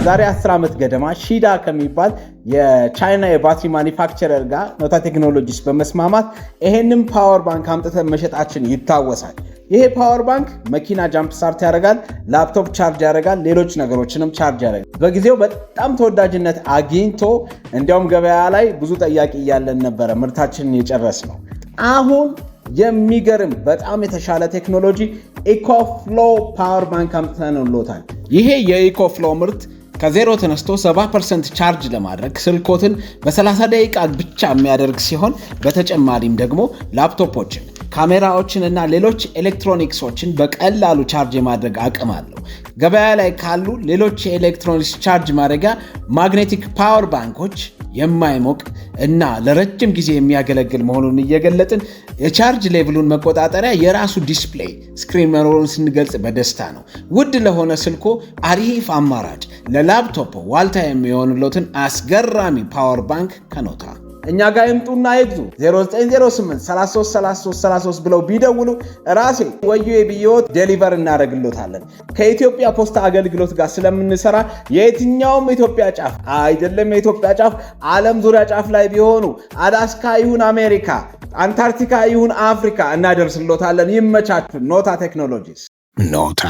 የዛሬ 10 ዓመት ገደማ ሺዳ ከሚባል የቻይና የባትሪ ማኒፋክቸረር ጋር ኖታ ቴክኖሎጂስ በመስማማት ይሄንን ፓወር ባንክ አምጥተን መሸጣችን ይታወሳል። ይሄ ፓወር ባንክ መኪና ጃምፕ ስታርት ያደርጋል፣ ላፕቶፕ ቻርጅ ያደርጋል፣ ሌሎች ነገሮችንም ቻርጅ ያደርጋል። በጊዜው በጣም ተወዳጅነት አግኝቶ እንዲያውም ገበያ ላይ ብዙ ጠያቂ እያለን ነበረ ምርታችንን የጨረስነው። አሁን የሚገርም በጣም የተሻለ ቴክኖሎጂ ኢኮፍሎ ፓወር ባንክ አምጥተንሎታል። ይሄ የኢኮፍሎ ምርት ከዜሮ ተነስቶ 70% ቻርጅ ለማድረግ ስልኮትን በ30 ደቂቃ ብቻ የሚያደርግ ሲሆን በተጨማሪም ደግሞ ላፕቶፖችን፣ ካሜራዎችን እና ሌሎች ኤሌክትሮኒክሶችን በቀላሉ ቻርጅ የማድረግ አቅም አለው። ገበያ ላይ ካሉ ሌሎች የኤሌክትሮኒክስ ቻርጅ ማድረጊያ ማግኔቲክ ፓወር ባንኮች የማይሞቅ እና ለረጅም ጊዜ የሚያገለግል መሆኑን እየገለጥን የቻርጅ ሌቭሉን መቆጣጠሪያ የራሱ ዲስፕሌይ ስክሪን መኖሩን ስንገልጽ በደስታ ነው። ውድ ለሆነ ስልኮ አሪፍ አማራጭ ለላፕቶፕ ዋልታ የሚሆንሎትን አስገራሚ ፓወር ባንክ ከኖታ እኛ ጋር ይምጡና ይግዙ። 0908333333 ብለው ቢደውሉ ራሴ ወዩ የብዮት ዴሊቨር እናደርግሎታለን። ከኢትዮጵያ ፖስታ አገልግሎት ጋር ስለምንሰራ የትኛውም ኢትዮጵያ ጫፍ አይደለም የኢትዮጵያ ጫፍ ዓለም ዙሪያ ጫፍ ላይ ቢሆኑ አላስካ ይሁን አሜሪካ፣ አንታርክቲካ ይሁን አፍሪካ እናደርስሎታለን። ይመቻችሁ። ኖታ ቴክኖሎጂስ ኖታ